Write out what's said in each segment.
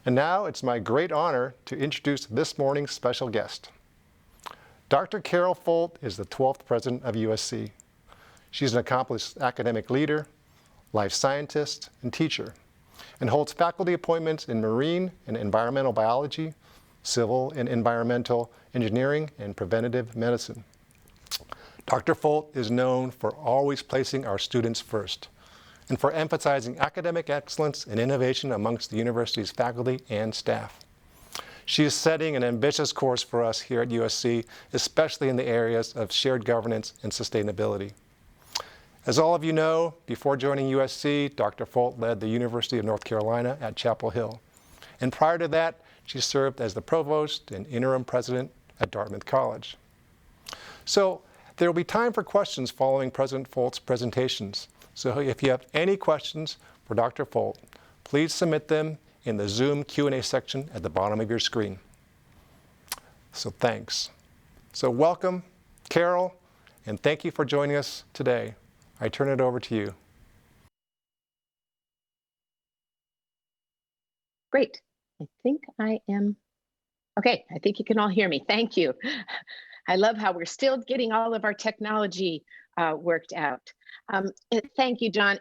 And now it's my great honor to introduce this morning's special guest. Dr. Carol Folt is the 12th president of USC. She's an accomplished academic leader, life scientist, and teacher, and holds faculty appointments in marine and environmental biology, civil and environmental engineering, and preventative medicine. Dr. Folt is known for always placing our students first and for emphasizing academic excellence and innovation amongst the university's faculty and staff. She is setting an ambitious course for us here at USC, especially in the areas of shared governance and sustainability. As all of you know, before joining USC, Dr. Folt led the University of North Carolina at Chapel Hill. And prior to that, she served as the provost and interim president at Dartmouth College. So there will be time for questions following President Folt's presentations. So if you have any questions for Dr. Folt, please submit them in the Zoom Q&A section at the bottom of your screen. So thanks. So welcome, Carol, and thank you for joining us today. I turn it over to you. Great. I think I am. Okay, I think you can all hear me. Thank you. I love how we're still getting all of our technology worked out. Thank you, John.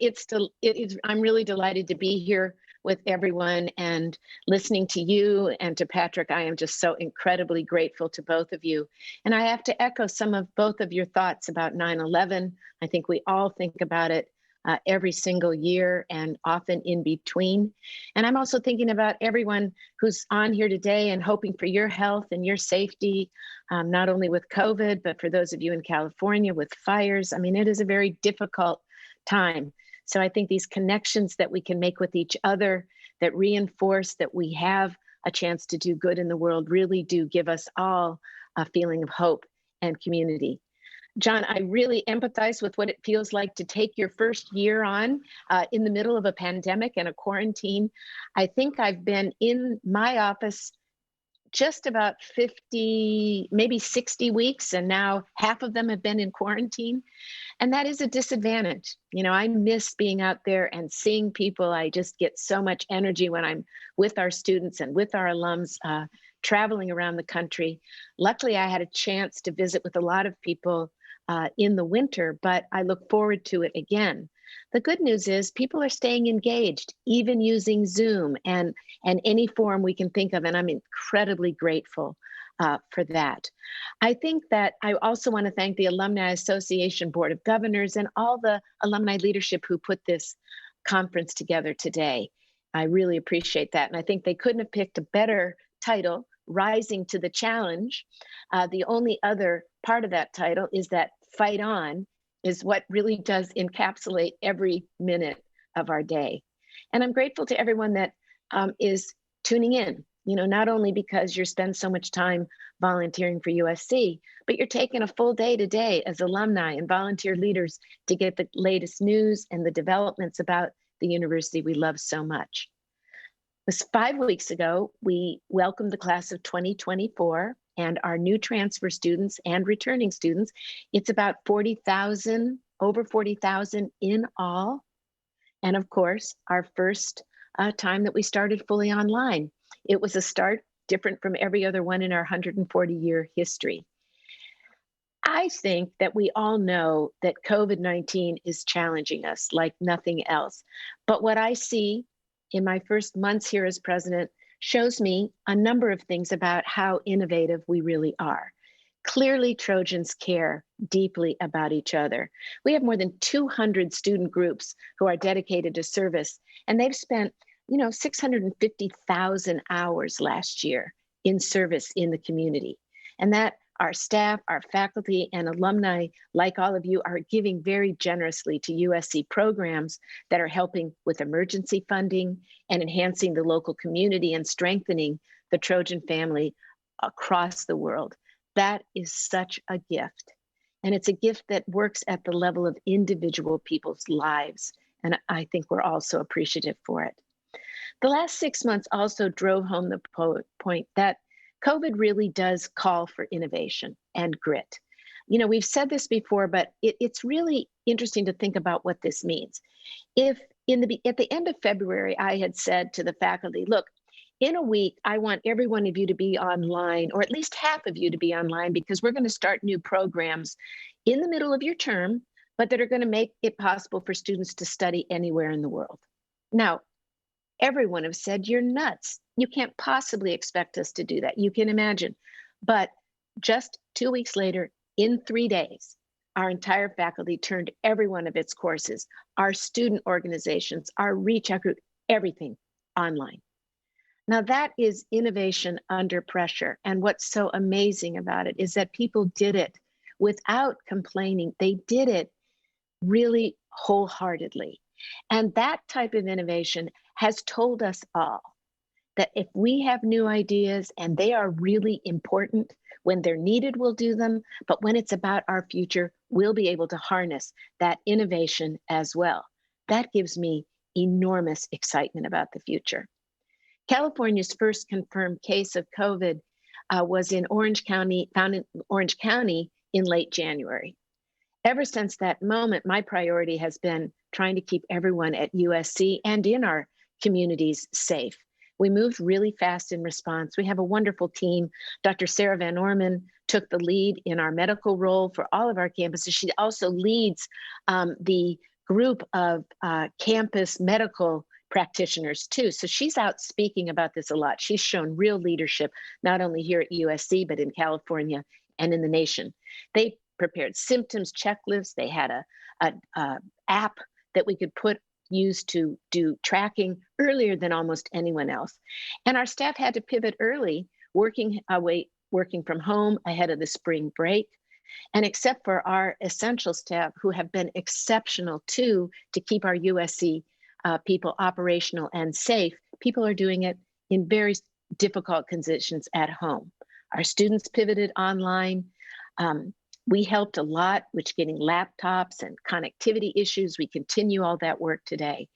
I'm really delighted to be here with everyone and listening to you and to Patrick. I am just so incredibly grateful to both of you. And I have to echo some of both of your thoughts about 9/11. I think we all think about it every single year and often in between. And I'm also thinking about everyone who's on here today and hoping for your health and your safety, not only with COVID, but for those of you in California with fires. I mean, it is a very difficult time. So I think these connections that we can make with each other that reinforce that we have a chance to do good in the world really do give us all a feeling of hope and community. John, I really empathize with what it feels like to take your first year on in the middle of a pandemic and a quarantine. I think I've been in my office just about 50, maybe 60 weeks, and now half of them have been in quarantine. And that is a disadvantage. You know, I miss being out there and seeing people. I just get so much energy when I'm with our students and with our alums traveling around the country. Luckily, I had a chance to visit with a lot of people in the winter, but I look forward to it again. The good news is people are staying engaged, even using Zoom and any form we can think of, and I'm incredibly grateful for that. I think that I also want to thank the Alumni Association Board of Governors and all the alumni leadership who put this conference together today. I really appreciate that, and I think they couldn't have picked a better title, Rising to the Challenge. The only other part of that title is that Fight On is what really does encapsulate every minute of our day. And I'm grateful to everyone that is tuning in, you know, not only because you spend so much time volunteering for USC, but you're taking a full day today as alumni and volunteer leaders to get the latest news and the developments about the university we love so much. It was 5 weeks ago, we welcomed the class of 2024 and our new transfer students and returning students. It's about 40,000, over 40,000 in all. And of course, our first time that we started fully online. It was a start different from every other one in our 140-year history. I think that we all know that COVID-19 is challenging us like nothing else. But what I see in my first months here as president shows me a number of things about how innovative we really are. Clearly, Trojans care deeply about each other. We have more than 200 student groups who are dedicated to service, and they've spent, 650,000 hours last year in service in the community. And that our staff, our faculty, and alumni, like all of you, are giving very generously to USC programs that are helping with emergency funding and enhancing the local community and strengthening the Trojan family across the world. That is such a gift. And it's a gift that works at the level of individual people's lives. And I think we're all so appreciative for it. The last 6 months also drove home the point that COVID really does call for innovation and grit. We've said this before, but it's really interesting to think about what this means. If at the end of February, I had said to the faculty, look, In a week, I want every one of you to be online, or at least half of you to be online, because we're going to start new programs in the middle of your term, but that are going to make it possible for students to study anywhere in the world. Now, everyone has said, you're nuts. You can't possibly expect us to do that. You can imagine. But just 2 weeks later, in 3 days, our entire faculty turned every one of its courses, our student organizations, our reach out group, everything online. Now that is innovation under pressure. And what's so amazing about it is that people did it without complaining. They did it really wholeheartedly. And that type of innovation has told us all that if we have new ideas and they are really important, when they're needed, we'll do them. But when it's about our future, we'll be able to harness that innovation as well. That gives me enormous excitement about the future. California's first confirmed case of COVID was in Orange County, found in Orange County in late January. Ever since that moment, my priority has been trying to keep everyone at USC and in our communities safe. We moved really fast in response. We have a wonderful team. Dr. Sarah Van Orman took the lead in our medical role for all of our campuses. She also leads the group of campus medical practitioners too. So she's out speaking about this a lot. She's shown real leadership, not only here at USC, but in California and in the nation. They prepared symptoms checklists. They had a app that we could use to do tracking earlier than almost anyone else. And our staff had to pivot early, working from home ahead of the spring break. And except for our essential staff, who have been exceptional too, to keep our USC people operational and safe, people are doing it in very difficult conditions at home. Our students pivoted online. We helped a lot with getting laptops and connectivity issues. We continue all that work today.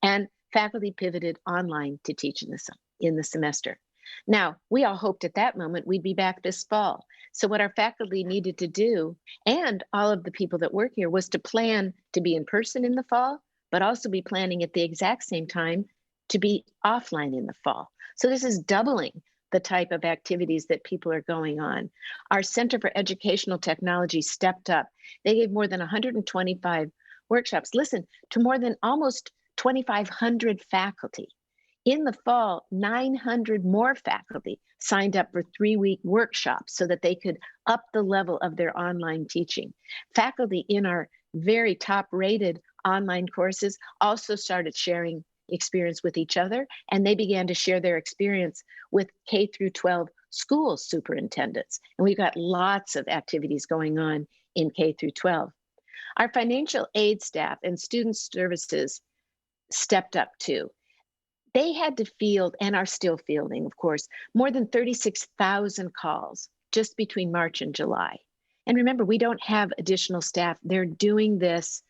And faculty pivoted online to teach in the semester. Now, we all hoped at that moment we'd be back this fall. So what our faculty needed to do, and all of the people that work here, was to plan to be in person in the fall, but also be planning at the exact same time to be offline in the fall. So this is doubling the type of activities that people are going on. Our Center for Educational Technology stepped up. They gave more than 125 workshops. Listen, to more than almost 2,500 faculty. In the fall, 900 more faculty signed up for 3-week workshops so that they could up the level of their online teaching. Faculty in our very top-rated online courses also started sharing experience with each other, and they began to share their experience with K through 12 school superintendents. And we've got lots of activities going on in K through 12. Our financial aid staff and student services stepped up too. They had to field, and are still fielding, of course, more than 36,000 calls just between March and July. And remember, we don't have additional staff. They're doing this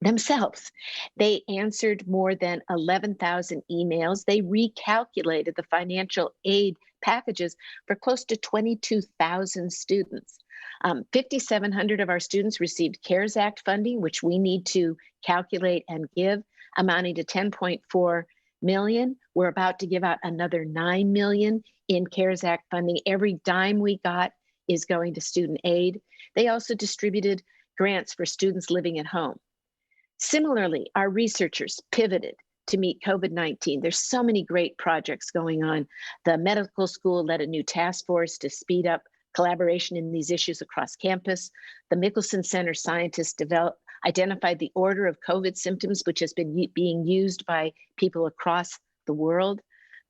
themselves. They answered more than 11,000 emails. They recalculated the financial aid packages for close to 22,000 students. 5,700 of our students received CARES Act funding, which we need to calculate and give, amounting to 10.4 million. We're about to give out another 9 million in CARES Act funding. Every dime we got is going to student aid. They also distributed grants for students living at home. Similarly, our researchers pivoted to meet COVID-19. There's so many great projects going on. The medical school led a new task force to speed up collaboration in these issues across campus. The Mickelson Center scientists identified the order of COVID symptoms, which has been being used by people across the world.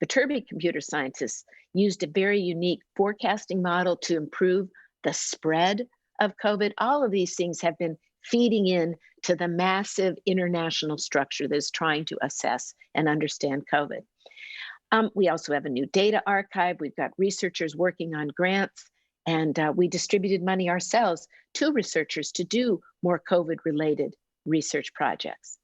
Viterbi computer scientists used a very unique forecasting model to improve the spread of COVID. All of these things have been feeding in to the massive international structure that is trying to assess and understand COVID. We also have a new data archive. We've got researchers working on grants, and we distributed money ourselves to researchers to do more COVID-related research projects.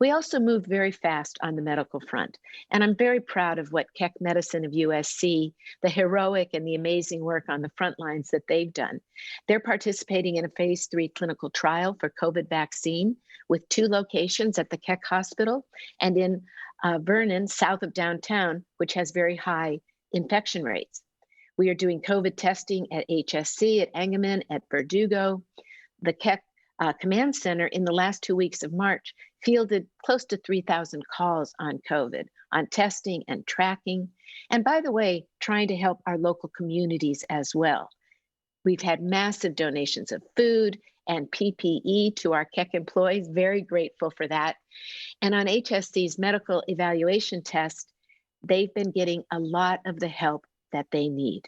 We also moved very fast on the medical front, and I'm very proud of what Keck Medicine of USC, the heroic and the amazing work on the front lines that they've done. They're participating in a phase 3 clinical trial for COVID vaccine with 2 locations at the Keck Hospital and in Vernon, south of downtown, which has very high infection rates. We are doing COVID testing at HSC, at Engelman, at Verdugo. The Keck Command Center in the last 2 weeks of March fielded close to 3,000 calls on COVID, on testing and tracking. And by the way, trying to help our local communities as well. We've had massive donations of food and PPE to our Keck employees, very grateful for that. And on HSC's medical evaluation test, they've been getting a lot of the help that they need.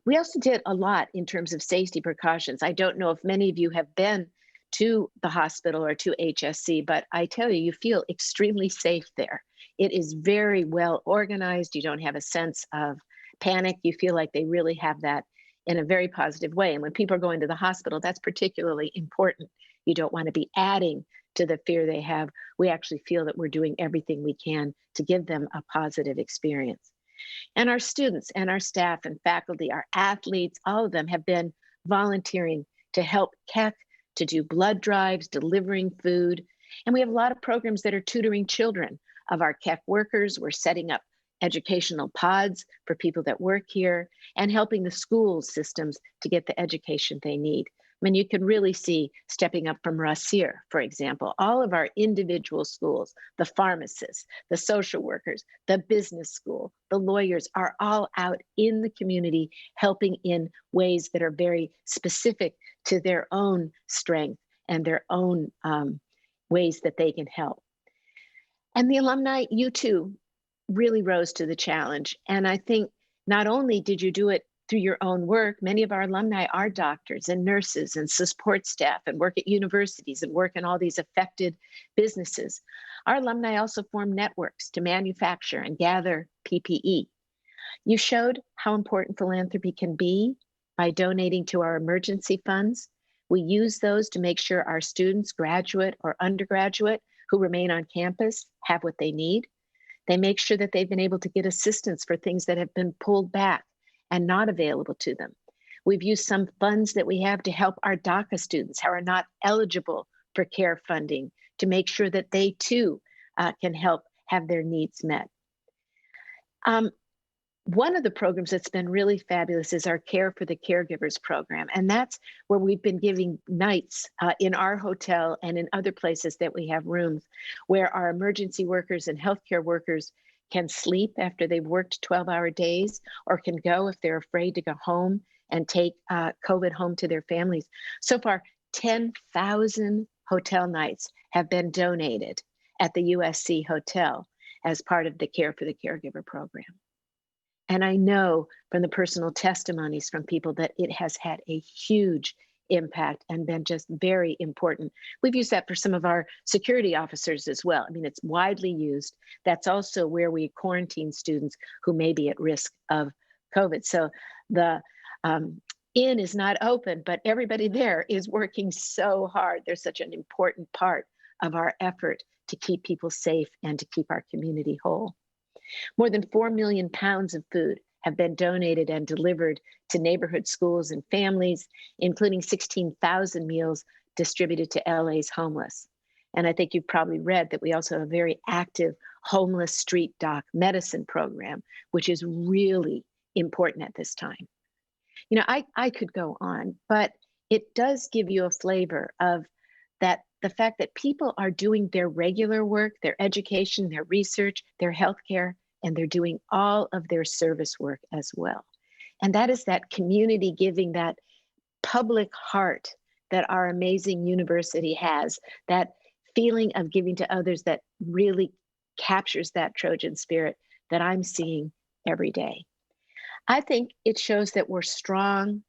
We also did a lot in terms of safety precautions. I don't know if many of you have been to the hospital or to HSC, but I tell you, you feel extremely safe there. It is very well organized. You don't have a sense of panic. You feel like they really have that in a very positive way. And when people are going to the hospital, that's particularly important. You don't want to be adding to the fear they have. We actually feel that we're doing everything we can to give them a positive experience. And our students and our staff and faculty, our athletes, all of them have been volunteering to help Keck, to do blood drives, delivering food. And we have a lot of programs that are tutoring children of our Keck workers. We're setting up educational pods for people that work here and helping the school systems to get the education they need. I mean, you can really see stepping up from Rasier, for example, all of our individual schools, the pharmacists, the social workers, the business school, the lawyers are all out in the community helping in ways that are very specific to their own strength and their own ways that they can help. And the alumni, you too, really rose to the challenge. And I think not only did you do it through your own work, many of our alumni are doctors and nurses and support staff and work at universities and work in all these affected businesses. Our alumni also form networks to manufacture and gather PPE. You showed how important philanthropy can be by donating to our emergency funds. We use those to make sure our students, graduate or undergraduate, who remain on campus have what they need. They make sure that they've been able to get assistance for things that have been pulled back and not available to them. We've used some funds that we have to help our Daca students who are not eligible for care funding to make sure that they too can help have their needs met. One of the programs that's been really fabulous is our Care for the Caregivers program. And that's where we've been giving nights in our hotel and in other places that we have rooms where our emergency workers and healthcare workers can sleep after they've worked 12-hour days or can go if they're afraid to go home and take COVID home to their families. So far, 10,000 hotel nights have been donated at the USC hotel as part of the Care for the Caregiver program. And I know from the personal testimonies from people that it has had a huge impact and been just very important. We've used that for some of our security officers as well. I mean, it's widely used. That's also where we quarantine students who may be at risk of COVID. So the inn is not open, but everybody there is working so hard. They're such an important part of our effort to keep people safe and to keep our community whole. More than 4 million pounds of food have been donated and delivered to neighborhood schools and families, including 16,000 meals distributed to LA's homeless. And I think you've probably read that we also have a very active homeless street doc medicine program, which is really important at this time. You know, I could go on, but it does give you a flavor of that, the fact that people are doing their regular work, their education, their research, their healthcare, and they're doing all of their service work as well. And that is that community giving, that public heart that our amazing university has, that feeling of giving to others that really captures that Trojan spirit that I'm seeing every day. I think it shows that we're strong.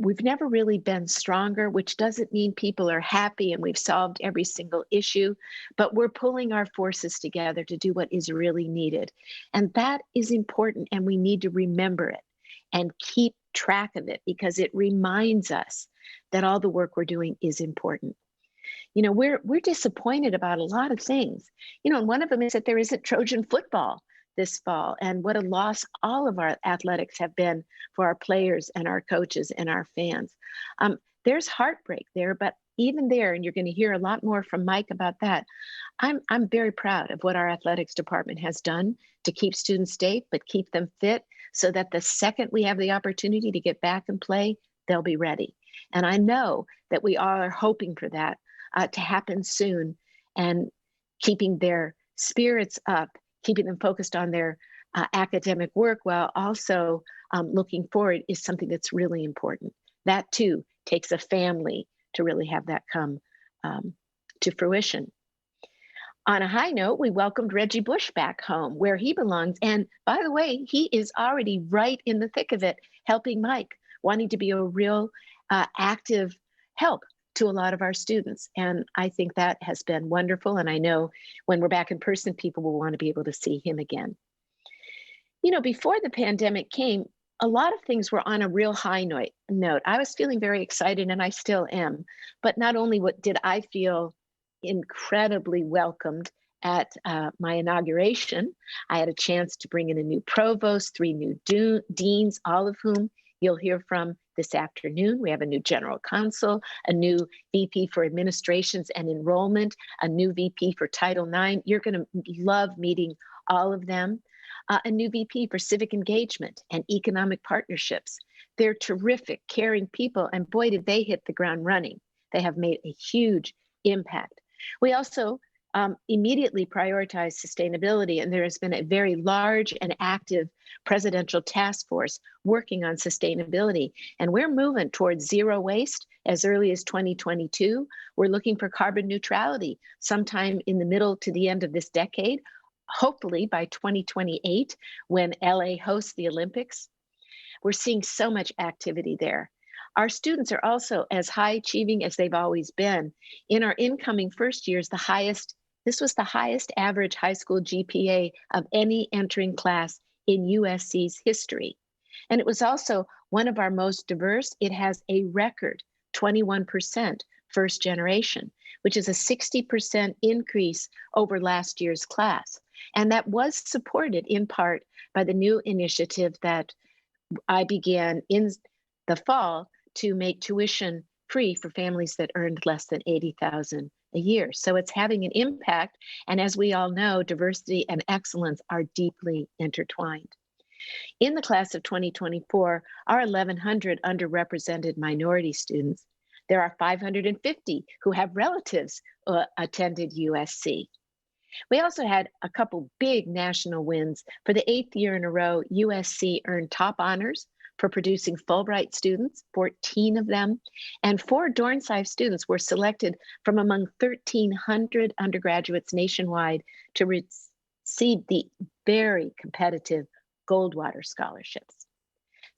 We've never really been stronger, which doesn't mean people are happy and we've solved every single issue, but we're pulling our forces together to do what is really needed. And that is important, and we need to remember it and keep track of it because it reminds us that all the work we're doing is important. we're disappointed about a lot of things. And one of them is that there isn't Trojan football this fall, and what a loss all of our athletics have been for our players and our coaches and our fans. There's heartbreak there, but even there, and you're going to hear a lot more from Mike about that. I'm very proud of what our athletics department has done to keep students safe, but keep them fit so that the second we have the opportunity to get back and play, they'll be ready. And I know that we all are hoping for that to happen soon, and keeping their spirits up, keeping them focused on their academic work while also looking forward is something that's really important. That too takes a family to really have that come to fruition. On a high note, we welcomed Reggie Bush back home where he belongs. And by the way, he is already right in the thick of it, helping Mike, wanting to be a real active help to a lot of our students. And I think that has been wonderful. And I know when we're back in person, people will want to be able to see him again. Before the pandemic came, a lot of things were on a real high note. I was feeling very excited, and I still am. But not only did I feel incredibly welcomed at my inauguration, I had a chance to bring in a new provost, 3 new deans, all of whom you'll hear from this afternoon. We have a new general counsel, a new VP for administrations and enrollment, a new VP for Title IX. You're going to love meeting all of them. A new VP for civic engagement and economic partnerships. They're terrific, caring people, and boy, did they hit the ground running. They have made a huge impact. We also immediately prioritized sustainability, and there has been a very large and active presidential task force working on sustainability. And we're moving towards zero waste as early as 2022. We're looking for carbon neutrality sometime in the middle to the end of this decade, hopefully by 2028, when LA hosts the Olympics. We're seeing so much activity there. Our students are also as high achieving as they've always been. In our incoming first years, this was the highest average high school GPA of any entering class in USC's history. And it was also one of our most diverse. It has a record 21% first generation, which is a 60% increase over last year's class. And that was supported in part by the new initiative that I began in the fall to make tuition free for families that earned less than $80,000 a year. So it's having an impact. And as we all know, diversity and excellence are deeply intertwined. In the class of 2024, our 1,100 underrepresented minority students, there are 550 who have relatives attended USC. We also had a couple big national wins. For the 8th year in a row, USC earned top honors for producing Fulbright students, 14 of them, and 4 Dornsife students were selected from among 1,300 undergraduates nationwide to receive the very competitive Goldwater scholarships.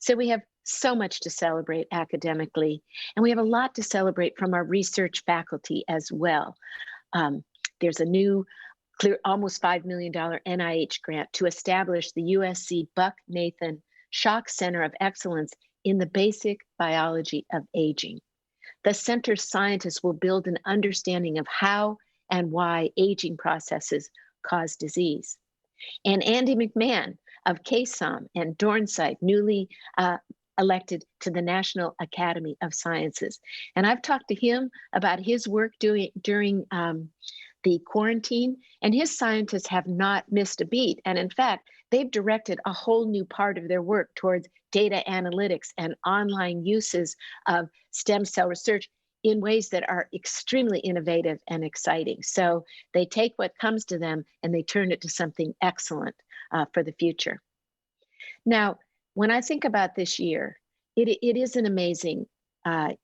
So we have so much to celebrate academically, and we have a lot to celebrate from our research faculty as well. There's a new almost $5 million NIH grant to establish the USC Buck Nathan Schock Center of Excellence in the basic biology of aging. The center's scientists will build an understanding of how and why aging processes cause disease. And Andy McMahon of KSOM and Dornsife, newly elected to the National Academy of Sciences. And I've talked to him about his work during the quarantine, and his scientists have not missed a beat. And in fact, they've directed a whole new part of their work towards data analytics and online uses of stem cell research in ways that are extremely innovative and exciting. So they take what comes to them and they turn it to something excellent for the future. Now, when I think about this year, it is an amazing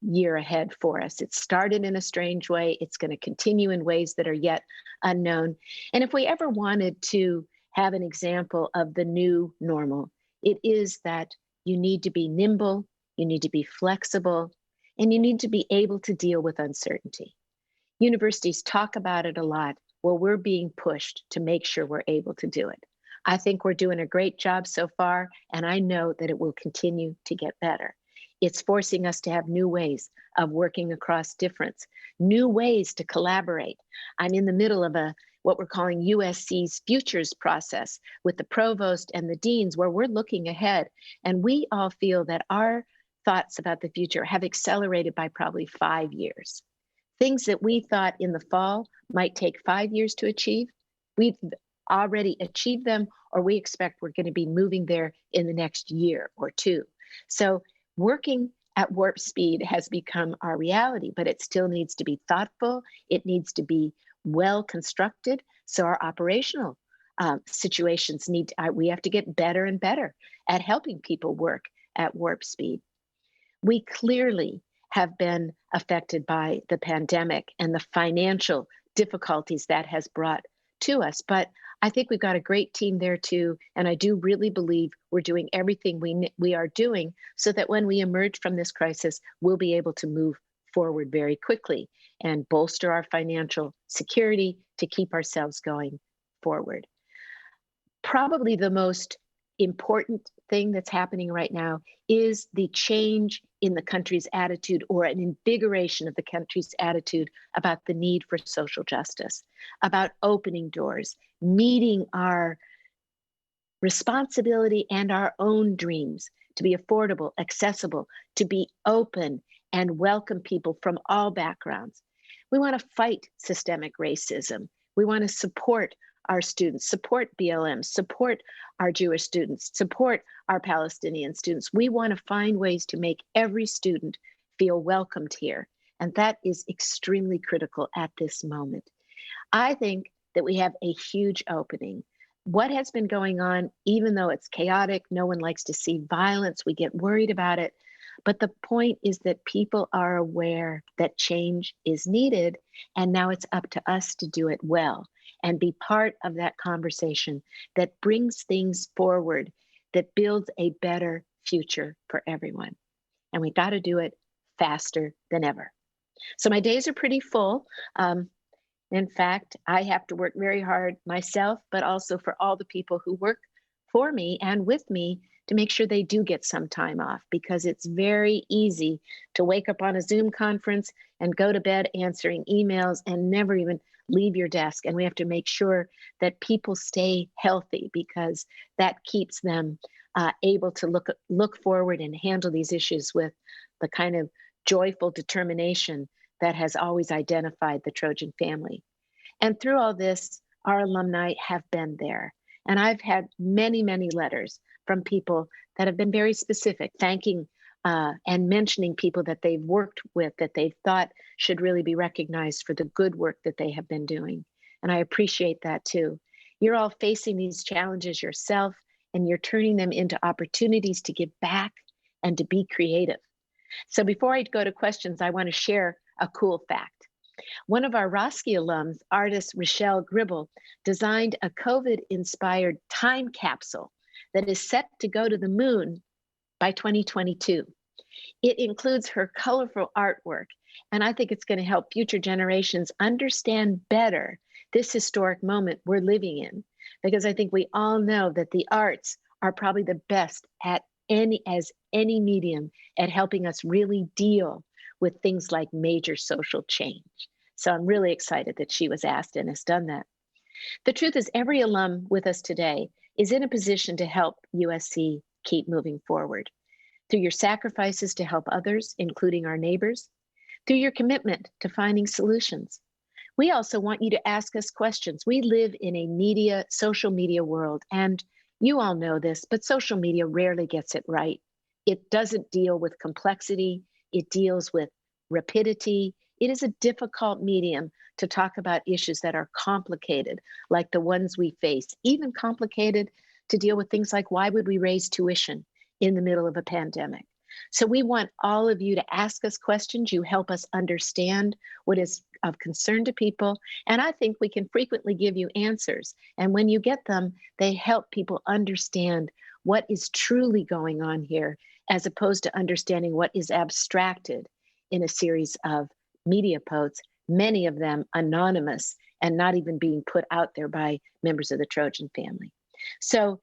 year ahead for us. It started in a strange way. It's going to continue in ways that are yet unknown. And if we ever wanted to have an example of the new normal, it is that you need to be nimble, you need to be flexible, and you need to be able to deal with uncertainty. Universities talk about it a lot. Well, we're being pushed to make sure we're able to do it. I think we're doing a great job so far, and I know that it will continue to get better. It's forcing us to have new ways of working across difference, new ways to collaborate. I'm in the middle of what we're calling USC's futures process with the provost and the deans, where we're looking ahead. And we all feel that our thoughts about the future have accelerated by probably 5 years. Things that we thought in the fall might take 5 years to achieve, we've already achieved them, or we expect we're going to be moving there in the next year or two. So working at warp speed has become our reality, but it still needs to be thoughtful. It needs to be well constructed. So our operational situations we have to get better and better at helping people work at warp speed. We clearly have been affected by the pandemic and the financial difficulties that has brought to us, but I think we've got a great team there too, and I do really believe we're doing everything we are doing so that when we emerge from this crisis, we'll be able to move forward very quickly and bolster our financial security to keep ourselves going forward. Probably the most important thing that's happening right now is the change in the country's attitude, or an invigoration of the country's attitude about the need for social justice, about opening doors, meeting our responsibility and our own dreams to be affordable, accessible, to be open and welcome people from all backgrounds. We want to fight systemic racism. We want to support our students, support BLM, support our Jewish students, support our Palestinian students. We want to find ways to make every student feel welcomed here. And that is extremely critical at this moment. I think that we have a huge opening. What has been going on, even though it's chaotic, no one likes to see violence, we get worried about it. But the point is that people are aware that change is needed, and now it's up to us to do it well and be part of that conversation that brings things forward, that builds a better future for everyone. And we got to do it faster than ever. So my days are pretty full. In fact, I have to work very hard myself, but also for all the people who work for me and with me to make sure they do get some time off, because it's very easy to wake up on a Zoom conference and go to bed answering emails and never even leave your desk. And we have to make sure that people stay healthy, because that keeps them able to look forward and handle these issues with the kind of joyful determination that has always identified the Trojan family. And through all this, our alumni have been there. And I've had many, many letters from people that have been very specific, thanking and mentioning people that they've worked with, that they've thought should really be recognized for the good work that they have been doing. And I appreciate that too. You're all facing these challenges yourself, and you're turning them into opportunities to give back and to be creative. So before I go to questions, I want to share a cool fact. One of our Roski alums, artist Rochelle Gribble, designed a Kovid-inspired time capsule that is set to go to the moon by 2022. It includes her colorful artwork, and I think it's going to help future generations understand better this historic moment we're living in, because I think we all know that the arts are probably the best at any medium at helping us really deal with things like major social change. So I'm really excited that she was asked and has done that. The truth is, every alum with us today is in a position to help USC keep moving forward. Through your sacrifices to help others, including our neighbors, through your commitment to finding solutions. We also want you to ask us questions. We live in a social media world, and you all know this, but social media rarely gets it right. It doesn't deal with complexity. It deals with rapidity. It is a difficult medium to talk about issues that are complicated, like the ones we face, even complicated to deal with things like, why would we raise tuition in the middle of a pandemic? So we want all of you to ask us questions. You help us understand what is of concern to people. And I think we can frequently give you answers. And when you get them, they help people understand what is truly going on here, as opposed to understanding what is abstracted in a series of media posts, many of them anonymous and not even being put out there by members of the Trojan family. So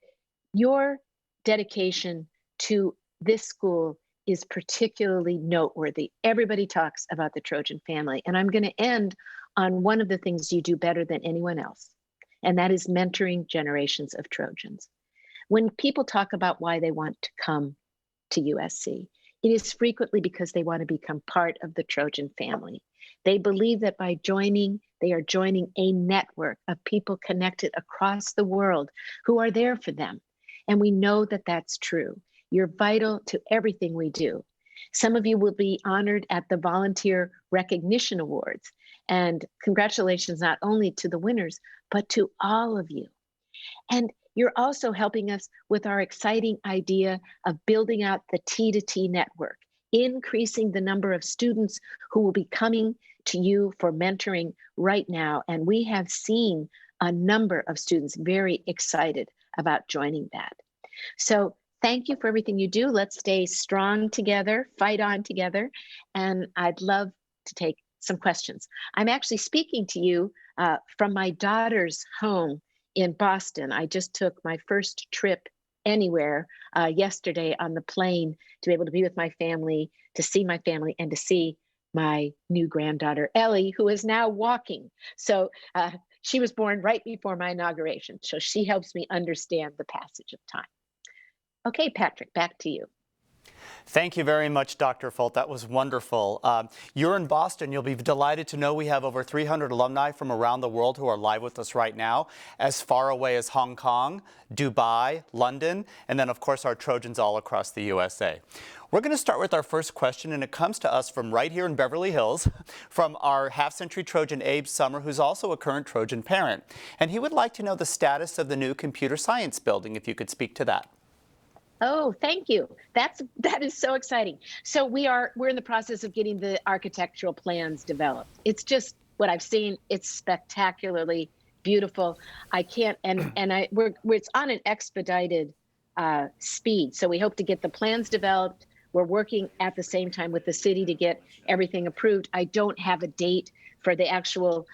your dedication to this school is particularly noteworthy. Everybody talks about the Trojan family, and I'm going to end on one of the things you do better than anyone else, and that is mentoring generations of Trojans. When people talk about why they want to come to USC, it is frequently because they want to become part of the Trojan family. They believe that by joining, they are joining a network of people connected across the world who are there for them. And we know that that's true. You're vital to everything we do. Some of you will be honored at the Volunteer Recognition Awards. And congratulations not only to the winners, but to all of you. And you're also helping us with our exciting idea of building out the T2T network, increasing the number of students who will be coming to you for mentoring right now. And we have seen a number of students very excited about joining that. So thank you for everything you do. Let's stay strong together, fight on together. And I'd love to take some questions. I'm actually speaking to you from my daughter's home in Boston. I just took my first trip anywhere yesterday on the plane to be able to be with my family, to see my family, and to see my new granddaughter, Ellie, who is now walking. So she was born right before my inauguration. So she helps me understand the passage of time. Okay, Patrick, back to you. Thank you very much, Dr. Folt. That was wonderful. You're in Boston. You'll be delighted to know we have over 300 alumni from around the world who are live with us right now, as far away as Hong Kong, Dubai, London, and then, of course, our Trojans all across the USA. We're going to start with our first question, and it comes to us from right here in Beverly Hills, from our half-century Trojan, Abe Summer, who's also a current Trojan parent. And he would like to know the status of the new computer science building, if you could speak to that. Oh, thank you. That is so exciting. So we're in the process of getting the architectural plans developed. It's just what I've seen. It's spectacularly beautiful. I can't, it's on an expedited speed. So we hope to get the plans developed. We're working at the same time with the city to get everything approved. I don't have a date for the actual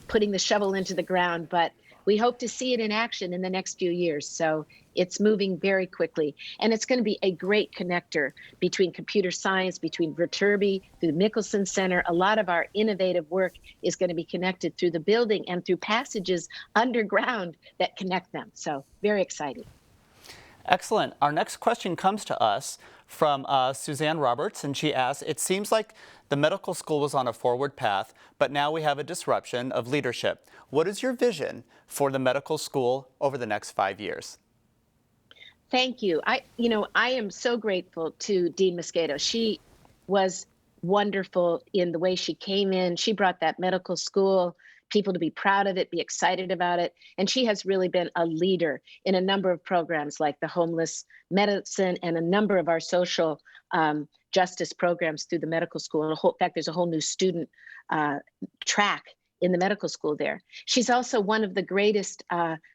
putting the shovel into the ground, but we hope to see it in action in the next few years. So it's moving very quickly. And it's going to be a great connector between computer science, between Viterbi, through the Mickelson Center. A lot of our innovative work is going to be connected through the building and through passages underground that connect them. So very exciting. Excellent. Our next question comes to us from Suzanne Roberts, and she asks, it seems like the medical school was on a forward path, but now we have a disruption of leadership. What is your vision for the medical school over the next 5 years? Thank you. I am so grateful to Dean Mosquedo. She was wonderful in the way she came in. She brought that medical school, people to be proud of it, be excited about it. And she has really been a leader in a number of programs like the homeless medicine and a number of our social justice programs through the medical school. And in fact, there's a whole new student track in the medical school there. She's also one of the greatest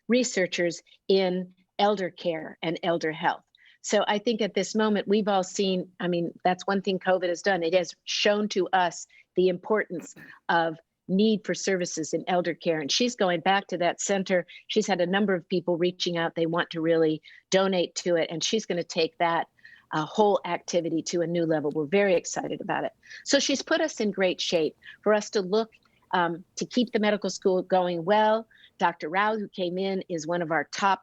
researchers in elder care and elder health. So I think at this moment, we've all seen, that's one thing COVID has done. It has shown to us the importance of need for services in elder care. And she's going back to that center. She's had a number of people reaching out. They want to really donate to it. And she's going to take that whole activity to a new level. We're very excited about it. So she's put us in great shape for us to look to keep the medical school going well. Dr. Rao, who came in, is one of our top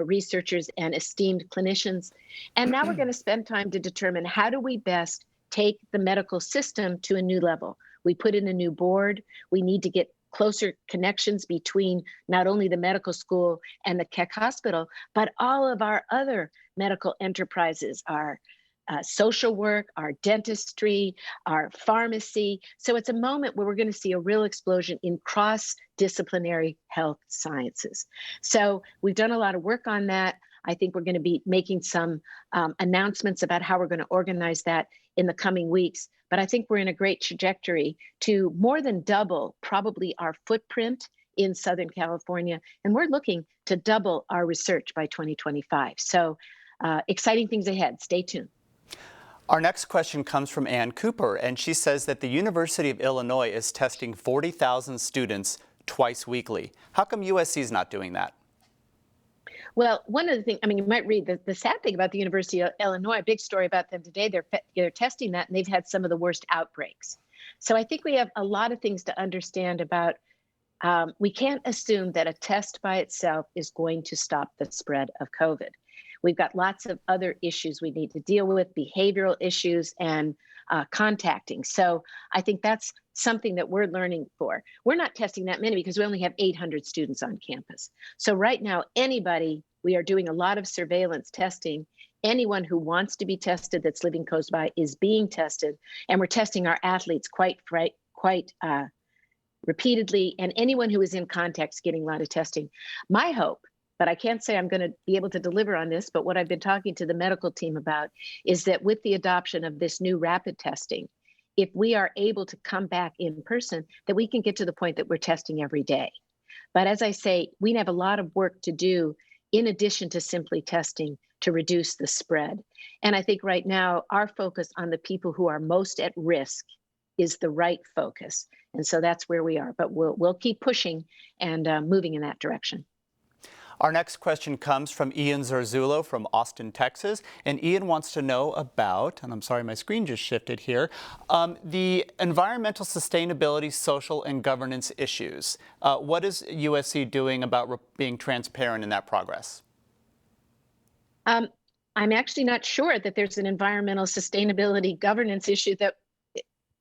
researchers and esteemed clinicians. And now we're going to spend time to determine how do we best take the medical system to a new level. We put in a new board. We need to get closer connections between not only the medical school and the Keck Hospital, but all of our other medical enterprises, our social work, our dentistry, our pharmacy. So it's a moment where we're going to see a real explosion in cross-disciplinary health sciences. So we've done a lot of work on that. I think we're going to be making some announcements about how we're going to organize that in the coming weeks. But I think we're in a great trajectory to more than double probably our footprint in Southern California. And we're looking to double our research by 2025. So exciting things ahead. Stay tuned. Our next question comes from Ann Cooper, and she says that the University of Illinois is testing 40,000 students twice weekly. How come USC is not doing that? Well, one of the things, I mean, you might read the sad thing about the University of Illinois, a big story about them today. They're testing that, and they've had some of the worst outbreaks. So I think we have a lot of things to understand about. We can't assume that a test by itself is going to stop the spread of COVID. We've got lots of other issues we need to deal with, behavioral issues and contacting. So I think that's something that we're learning for. We're not testing that many because we only have 800 students on campus. So right now, we are doing a lot of surveillance testing. Anyone who wants to be tested that's living close by is being tested. And we're testing our athletes quite repeatedly, and anyone who is in contact is getting a lot of testing. My hope, but I can't say I'm going to be able to deliver on this, but what I've been talking to the medical team about is that with the adoption of this new rapid testing, if we are able to come back in person, that we can get to the point that we're testing every day. But as I say, we have a lot of work to do in addition to simply testing to reduce the spread. And I think right now, our focus on the people who are most at risk is the right focus. And so that's where we are, but we'll keep pushing and moving in that direction. Our next question comes from Ian Zarzullo from Austin, Texas. And Ian wants to know about, and I'm sorry, my screen just shifted here, the environmental sustainability, social, and governance issues. What is USC doing about being transparent in that progress? I'm actually not sure that there's an environmental sustainability governance issue that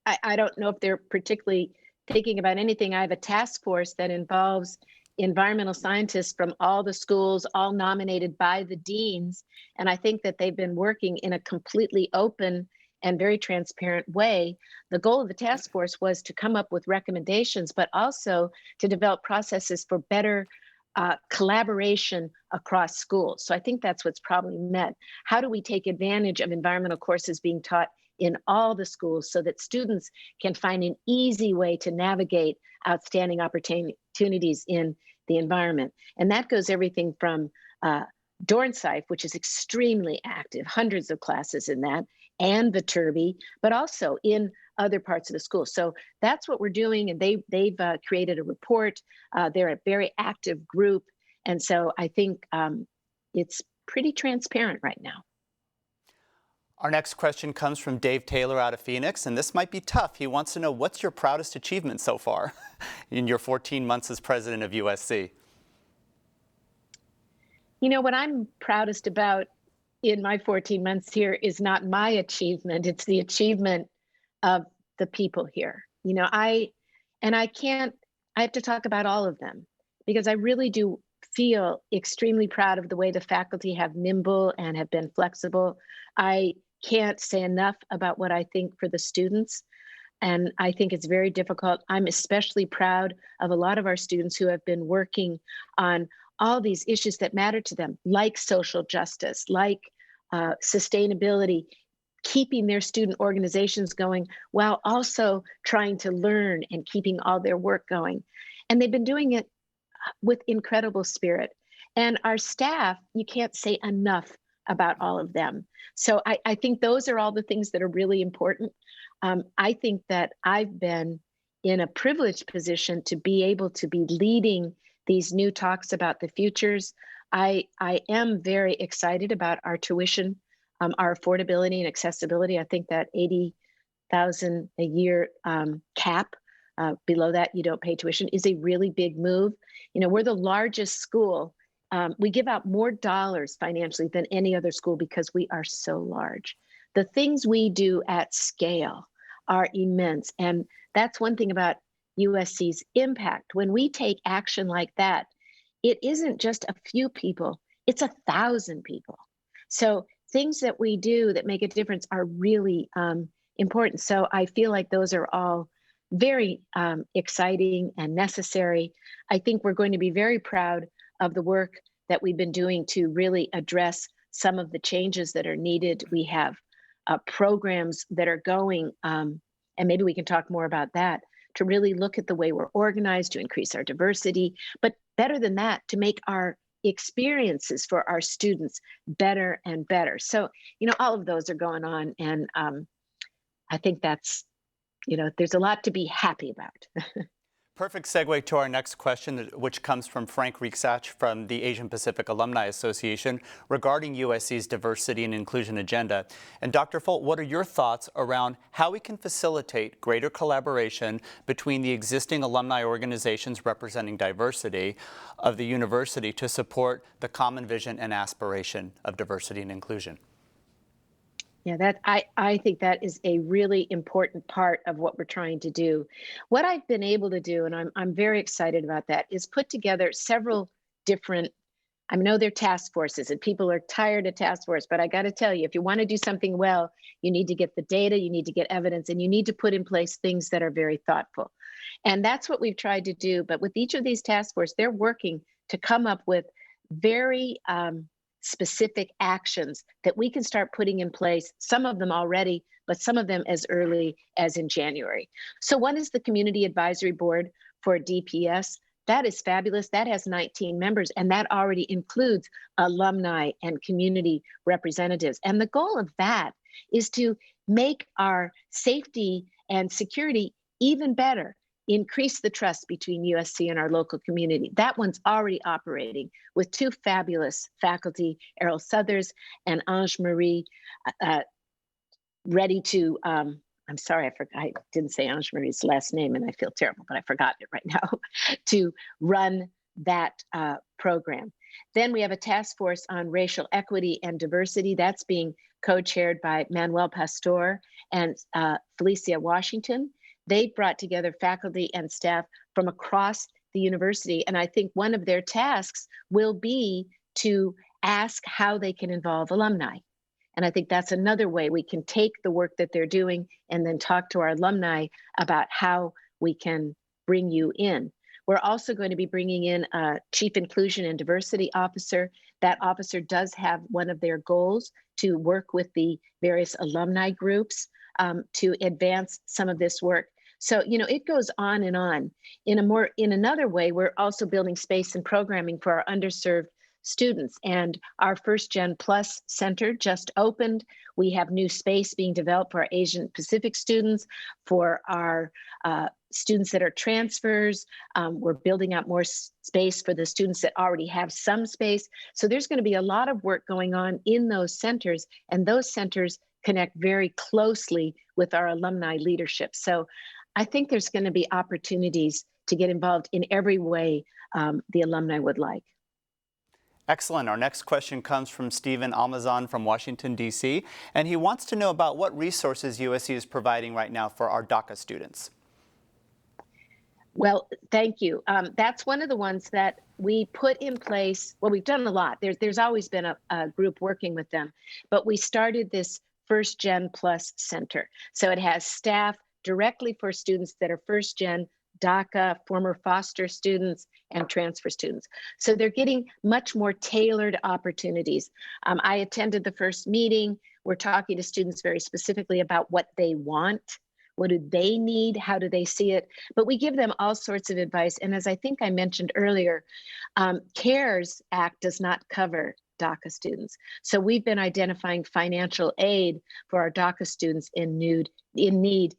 I don't know if they're particularly thinking about anything. I have a task force that involves environmental scientists from all the schools, all nominated by the deans. And I think that they've been working in a completely open and very transparent way. The goal of the task force was to come up with recommendations, but also to develop processes for better collaboration across schools. So I think that's what's probably meant. How do we take advantage of environmental courses being taught in all the schools so that students can find an easy way to navigate outstanding opportunities in the environment? And that goes everything from Dornsife, which is extremely active, hundreds of classes in that, and the Turby, but also in other parts of the school. So that's what we're doing. And they've created a report. They're a very active group. And so I think it's pretty transparent right now. Our next question comes from Dave Taylor out of Phoenix, and this might be tough. He wants to know, what's your proudest achievement so far in your 14 months as president of USC? You know, what I'm proudest about in my 14 months here is not my achievement. It's the achievement of the people here. You know, I have to talk about all of them because I really do feel extremely proud of the way the faculty have nimble and have been flexible. I can't say enough about what I think for the students. And I think it's very difficult. I'm especially proud of a lot of our students who have been working on all these issues that matter to them, like social justice, like sustainability, keeping their student organizations going while also trying to learn and keeping all their work going. And they've been doing it with incredible spirit. And our staff, you can't say enough about all of them. So I think those are all the things that are really important. I think that I've been in a privileged position to be able to be leading these new talks about the futures. I am very excited about our tuition, our affordability and accessibility. I think that $80,000 a year cap, below that you don't pay tuition, is a really big move. You know, we're the largest school. We give out more dollars financially than any other school because we are so large. The things we do at scale are immense. And that's one thing about USC's impact. When we take action like that, it isn't just a few people, it's 1,000 people. So things that we do that make a difference are really important. So I feel like those are all very exciting and necessary. I think we're going to be very proud of the work that we've been doing to really address some of the changes that are needed. We have programs that are going, and maybe we can talk more about that, to really look at the way we're organized, to increase our diversity, but better than that, to make our experiences for our students better and better. So, you know, all of those are going on. And I think that's, you know, there's a lot to be happy about. Perfect segue to our next question, which comes from Frank Rieksach from the Asian Pacific Alumni Association regarding USC's diversity and inclusion agenda. And Dr. Folt, what are your thoughts around how we can facilitate greater collaboration between the existing alumni organizations representing diversity of the university to support the common vision and aspiration of diversity and inclusion? Yeah, I think that is a really important part of what we're trying to do. What I've been able to do, and I'm very excited about that, is put together several different, I know they're task forces and people are tired of task force, but I got to tell you, if you want to do something well, you need to get the data, you need to get evidence, and you need to put in place things that are very thoughtful. And that's what we've tried to do. But with each of these task forces, they're working to come up with very specific actions that we can start putting in place, some of them already, but some of them as early as in January. So one is the Community Advisory Board for DPS. That is fabulous. That has 19 members, and that already includes alumni and community representatives. And the goal of that is to make our safety and security even better, increase the trust between USC and our local community. That one's already operating with two fabulous faculty, Errol Southers and Ange Marie, ready to, I'm sorry, I didn't say Ange Marie's last name and I feel terrible, but I forgot it right now, to run that program. Then we have a task force on racial equity and diversity. That's being co-chaired by Manuel Pastor and Felicia Washington. They brought together faculty and staff from across the university. And I think one of their tasks will be to ask how they can involve alumni. And I think that's another way we can take the work that they're doing and then talk to our alumni about how we can bring you in. We're also going to be bringing in a Chief Inclusion and Diversity Officer. That officer does have one of their goals to work with the various alumni groups to advance some of this work. So, it goes on and on. In another way, we're also building space and programming for our underserved students. And our First Gen Plus Center just opened. We have new space being developed for our Asian Pacific students, for our students that are transfers. We're building out more space for the students that already have some space. So there's going to be a lot of work going on in those centers, and those centers connect very closely with our alumni leadership. So I think there's going to be opportunities to get involved in every way the alumni would like. Excellent. Our next question comes from Stephen Almazan from Washington, D.C., and he wants to know about what resources USC is providing right now for our Daca students. Well, thank you. That's one of the ones that we put in place. Well, we've done a lot. There's always been a group working with them, but we started this First Gen Plus Center. So it has staff directly for students that are First Gen, Daca, former foster students, and transfer students. So they're getting much more tailored opportunities. I attended the first meeting. We're talking to students very specifically about what they want. What do they need? How do they see it? But we give them all sorts of advice. And as I think I mentioned earlier, CARES Act does not cover Daca students. So we've been identifying financial aid for our Daca students in need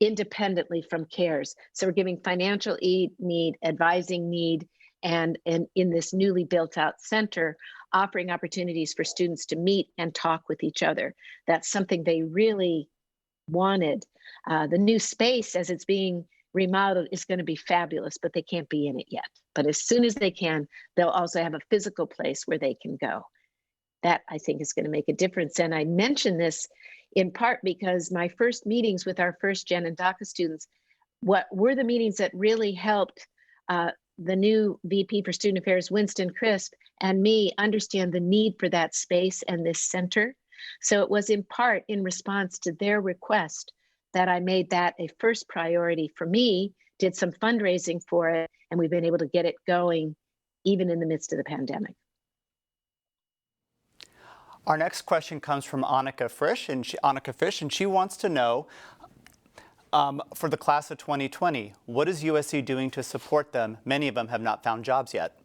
independently from CARES. So we're giving financial need, advising need, and in this newly built out center, offering opportunities for students to meet and talk with each other. That's something they really wanted. The new space as it's being remodeled is going to be fabulous, but they can't be in it yet. But as soon as they can, they'll also have a physical place where they can go. That I think is going to make a difference. And I mention this in part because my first meetings with our First Gen and Daca students, what were the meetings that really helped the new VP for Student Affairs, Winston Crisp, and me understand the need for that space and this center. So it was in part in response to their request that I made that a first priority for me, did some fundraising for it, and we've been able to get it going even in the midst of the pandemic. Our next question comes from Annika Fish, and she wants to know, for the class of 2020, what is USC doing to support them? Many of them have not found jobs yet.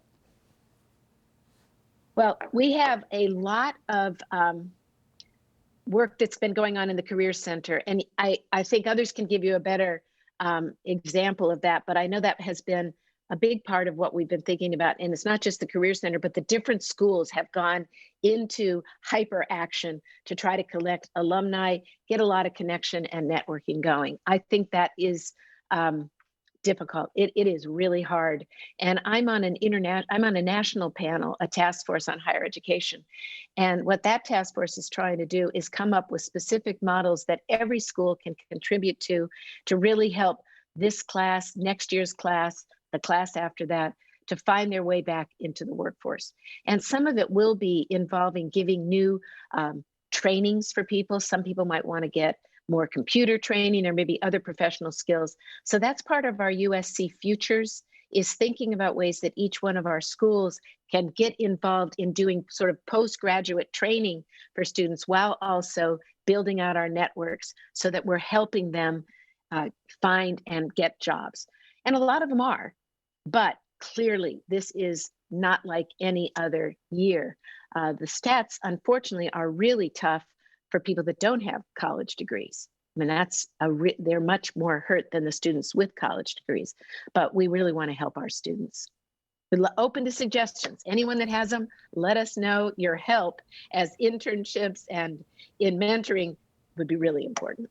Well, we have a lot of work that's been going on in the Career Center, and I think others can give you a better example of that, but I know that has been a big part of what we've been thinking about. And it's not just the Career Center, but the different schools have gone into hyper action to try to collect alumni, get a lot of connection and networking going. I think that is difficult. It is really hard. And I'm on a national panel, a task force on higher education. And what that task force is trying to do is come up with specific models that every school can contribute to really help this class, next year's class, the class after that, to find their way back into the workforce. And some of it will be involving giving new trainings for people. Some people might want to get more computer training or maybe other professional skills. So that's part of our USC Futures, is thinking about ways that each one of our schools can get involved in doing sort of postgraduate training for students while also building out our networks so that we're helping them find and get jobs. And a lot of them are, but clearly this is not like any other year. The stats, unfortunately, are really tough for people that don't have college degrees. I mean, they're much more hurt than the students with college degrees, but we really want to help our students. We're open to suggestions. Anyone that has them, let us know. Your help as internships and in mentoring would be really important.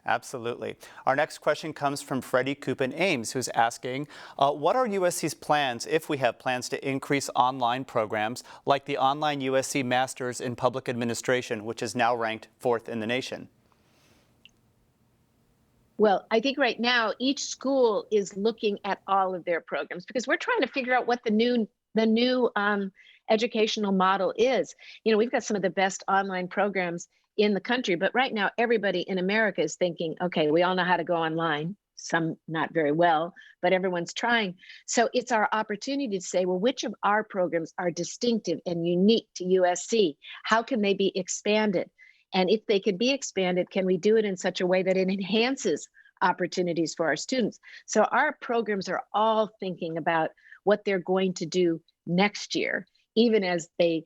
Absolutely. Our next question comes from Freddie Coupin Ames, who's asking, what are USC's plans, if we have plans, to increase online programs like the online USC Masters in Public Administration, which is now ranked 4th in the nation? Well, I think right now each school is looking at all of their programs because we're trying to figure out what the new educational model is. You know, we've got some of the best online programs in the country, but right now everybody in America is thinking, okay, we all know how to go online, some not very well, but everyone's trying. So it's our opportunity to say, well, which of our programs are distinctive and unique to USC? How can they be expanded? And if they could be expanded, can we do it in such a way that it enhances opportunities for our students? So our programs are all thinking about what they're going to do next year, even as they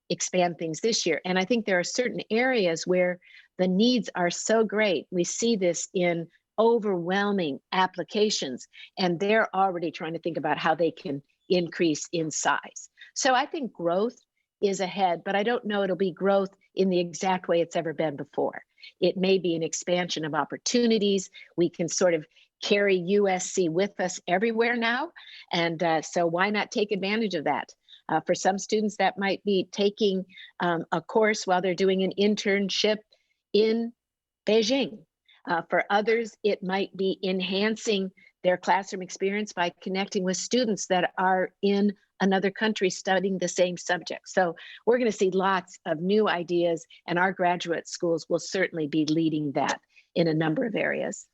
expand things this year. And I think there are certain areas where the needs are so great. We see this in overwhelming applications, and they're already trying to think about how they can increase in size. So I think growth is ahead, but I don't know it'll be growth in the exact way it's ever been before. It may be an expansion of opportunities. We can sort of carry USC with us everywhere now. And so why not take advantage of that? For some students, that might be taking a course while they're doing an internship in Beijing. For others, it might be enhancing their classroom experience by connecting with students that are in another country studying the same subject. So we're going to see lots of new ideas, and our graduate schools will certainly be leading that in a number of areas.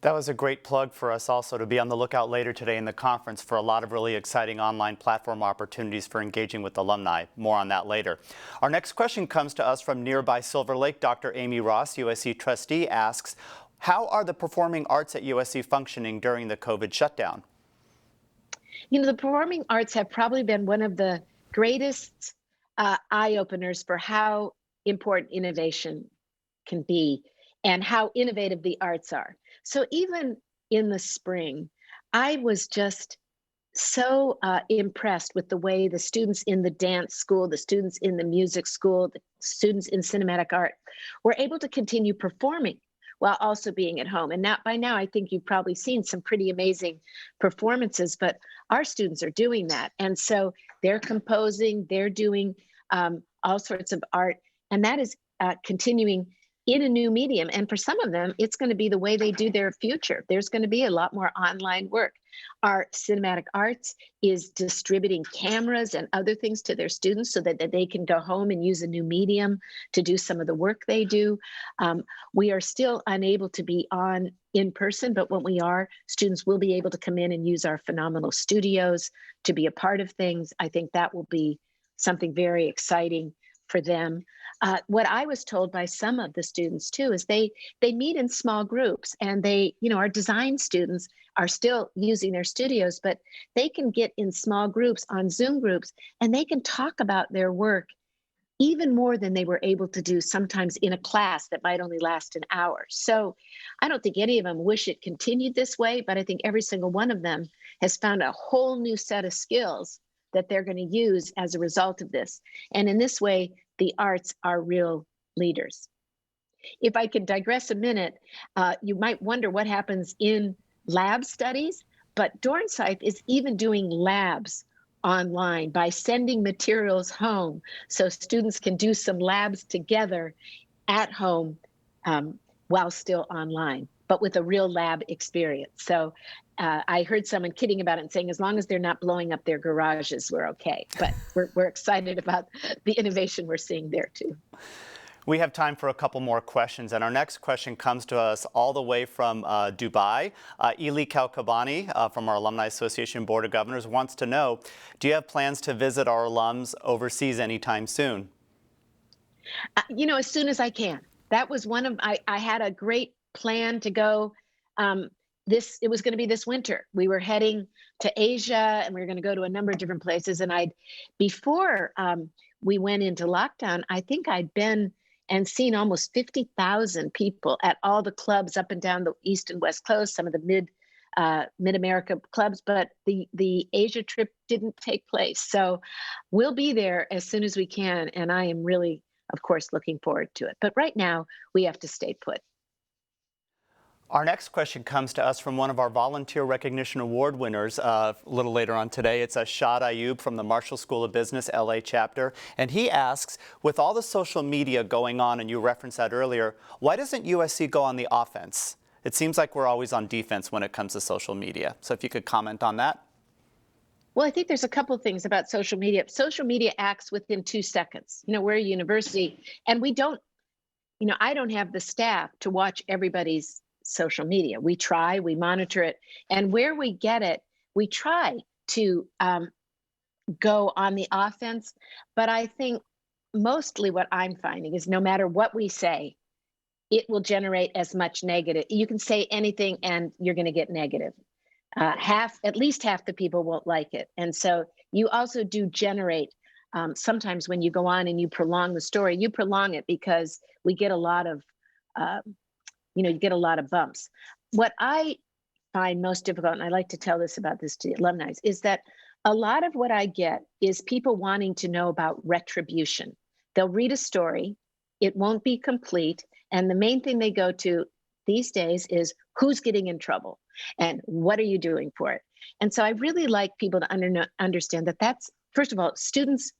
That was a great plug for us also to be on the lookout later today in the conference for a lot of really exciting online platform opportunities for engaging with alumni. More on that later. Our next question comes to us from nearby Silver Lake. Dr. Amy Ross, USC trustee, asks, how are the performing arts at USC functioning during the COVID shutdown? You know, the performing arts have probably been one of the greatest eye-openers for how important innovation can be and how innovative the arts are. So even in the spring, I was just so impressed with the way the students in the dance school, the students in the music school, the students in cinematic art were able to continue performing while also being at home. And by now, I think you've probably seen some pretty amazing performances, but our students are doing that. And so they're composing, they're doing all sorts of art, and that is continuing in a new medium. And for some of them, it's going to be the way they do their future. There's going to be a lot more online work. Our cinematic arts is distributing cameras and other things to their students so that they can go home and use a new medium to do some of the work they do. We are still unable to be on in person, but when we are, students will be able to come in and use our phenomenal studios to be a part of things. I think that will be something very exciting for them. What I was told by some of the students too is they meet in small groups, and our design students are still using their studios, but they can get in small groups on Zoom groups, and they can talk about their work even more than they were able to do sometimes in a class that might only last an hour. So I don't think any of them wish it continued this way, but I think every single one of them has found a whole new set of skills that they're going to use as a result of this. And in this way, the arts are real leaders. If I could digress a minute, you might wonder what happens in lab studies, but Dornsife is even doing labs online by sending materials home so students can do some labs together at home while still online, but with a real lab experience. So I heard someone kidding about it and saying, as long as they're not blowing up their garages, we're okay. But we're excited about the innovation we're seeing there too. We have time for a couple more questions, and our next question comes to us all the way from Dubai. Eli Kalkabani from our Alumni Association Board of Governors wants to know, do you have plans to visit our alums overseas anytime soon? You know, as soon as I can. That was one of, I had a great plan to go. It was going to be this winter. We were heading to Asia and we were going to go to a number of different places. And before we went into lockdown, I think I'd been and seen almost 50,000 people at all the clubs up and down the East and West Coast, some of the mid-America clubs, but the Asia trip didn't take place. So we'll be there as soon as we can. And I am really, of course, looking forward to it. But right now we have to stay put. Our next question comes to us from one of our Volunteer Recognition Award winners a little later on today. It's Shad Ayub from the Marshall School of Business, LA chapter. And he asks, with all the social media going on, and you referenced that earlier, why doesn't USC go on the offense? It seems like we're always on defense when it comes to social media. So if you could comment on that. Well, I think there's a couple of things about social media. Social media acts within 2 seconds. You know, we're a university and we don't, you know, I don't have the staff to watch everybody's social media. We try, we monitor it, and where we get it, we try to go on the offense. But I think mostly what I'm finding is no matter what we say, it will generate as much negative. You can say anything and you're going to get negative. At least half the people won't like it. And so you also do generate, sometimes when you go on and you prolong the story, you prolong it because we get a lot of, you get a lot of bumps. What I find most difficult, and I like to tell this about this to the alumni, is that a lot of what I get is people wanting to know about retribution. They'll read a story, it won't be complete, and the main thing they go to these days is who's getting in trouble and what are you doing for it? And so I really like people to understand that that's, first of all, students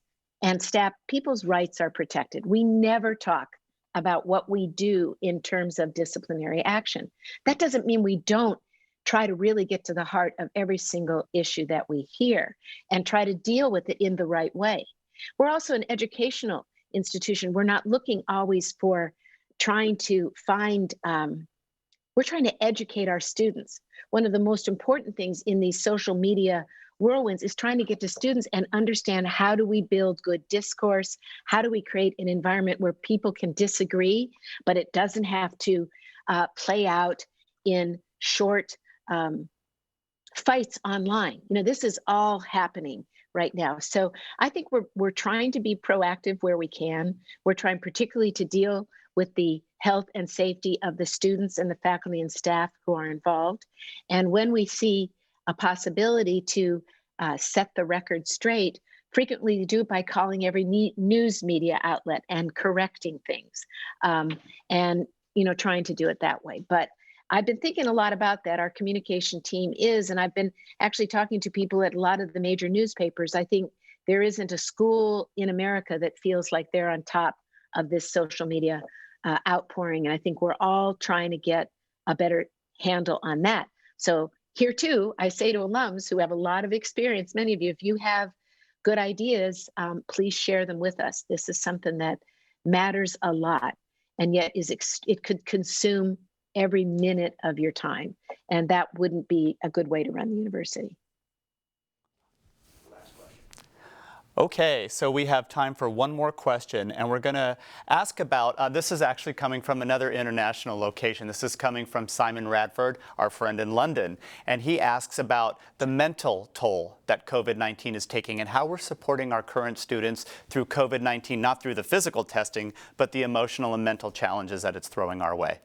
and staff, people's rights are protected. We never talk about what we do in terms of disciplinary action. That doesn't mean we don't try to really get to the heart of every single issue that we hear and try to deal with it in the right way. We're also an educational institution. We're not looking always for trying to find, we're trying to educate our students. One of the most important things in these social media whirlwinds is trying to get to students and understand, how do we build good discourse? How do we create an environment where people can disagree, but it doesn't have to play out in short fights online? You know, this is all happening right now. So I think we're trying to be proactive where we can. We're trying particularly to deal with the health and safety of the students and the faculty and staff who are involved. And when we see a possibility to set the record straight, frequently we do it by calling every news media outlet and correcting things, and trying to do it that way. But I've been thinking a lot about that. Our communication team is, and I've been actually talking to people at a lot of the major newspapers. I think there isn't a school in America that feels like they're on top of this social media outpouring. And I think we're all trying to get a better handle on that. So here too, I say to alums who have a lot of experience, many of you, if you have good ideas, please share them with us. This is something that matters a lot, and yet it could consume every minute of your time. And that wouldn't be a good way to run the university. Okay, so we have time for one more question, and we're going to ask about, this is actually coming from another international location. This is coming from Simon Radford, our friend in London, and he asks about the mental toll that COVID-19 is taking and how we're supporting our current students through COVID-19, not through the physical testing, but the emotional and mental challenges that it's throwing our way.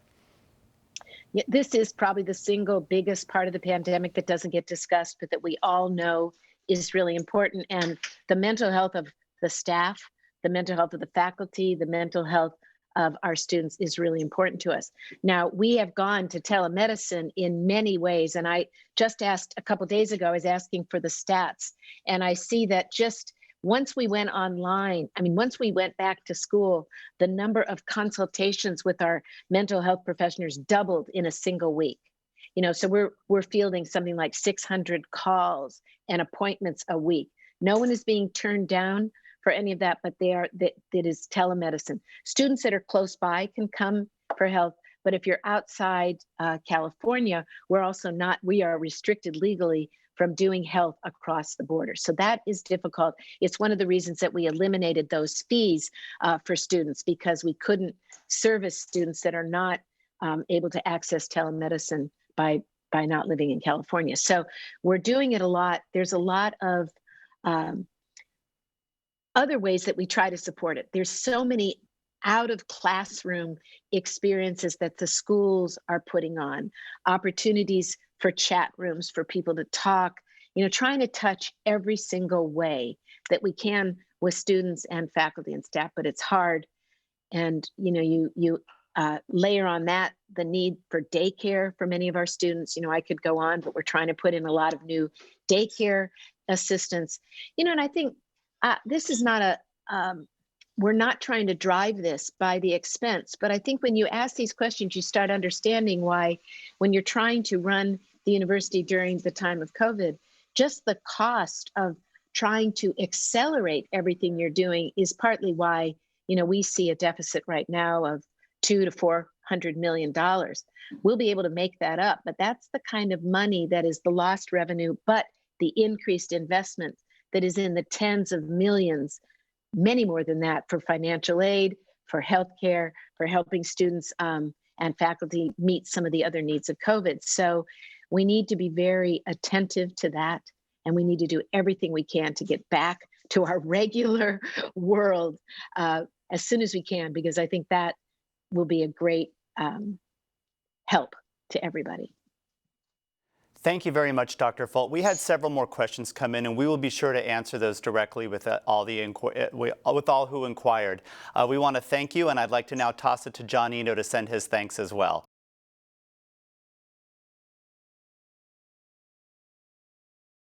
Yeah, this is probably the single biggest part of the pandemic that doesn't get discussed, but that we all know is really important. And the mental health of the staff, the mental health of the faculty, the mental health of our students is really important to us. Now, we have gone to telemedicine in many ways. And I just asked a couple days ago, I was asking for the stats. And I see that just once we went online, once we went back to school, the number of consultations with our mental health professionals doubled in a single week. So we're fielding something like 600 calls and appointments a week. No one is being turned down for any of that, but that is telemedicine. Students that are close by can come for health, but if you're outside California, we are restricted legally from doing health across the border. So that is difficult. It's one of the reasons that we eliminated those fees for students, because we couldn't service students that are not able to access telemedicine by not living in California. So we're doing it a lot. There's a lot of other ways that we try to support it. There's so many out of classroom experiences that the schools are putting on, opportunities for chat rooms for people to talk, trying to touch every single way that we can with students and faculty and staff, but it's hard. And, you layer on that the need for daycare for many of our students. I could go on, but we're trying to put in a lot of new daycare assistance. And I think this is not we're not trying to drive this by the expense, but I think when you ask these questions, you start understanding why, when you're trying to run the university during the time of COVID, just the cost of trying to accelerate everything you're doing is partly why, we see a deficit right now of $200 to $400 million. We'll be able to make that up, but that's the kind of money that is the lost revenue, but the increased investment that is in the tens of millions, many more than that, for financial aid, for healthcare, for helping students and faculty meet some of the other needs of COVID. So we need to be very attentive to that, and we need to do everything we can to get back to our regular world as soon as we can, because I think that will be a great help to everybody. Thank you very much, Dr. Folt. We had several more questions come in, and we will be sure to answer those directly with all who inquired. We want to thank you, and I'd like to now toss it to John Eno to send his thanks as well.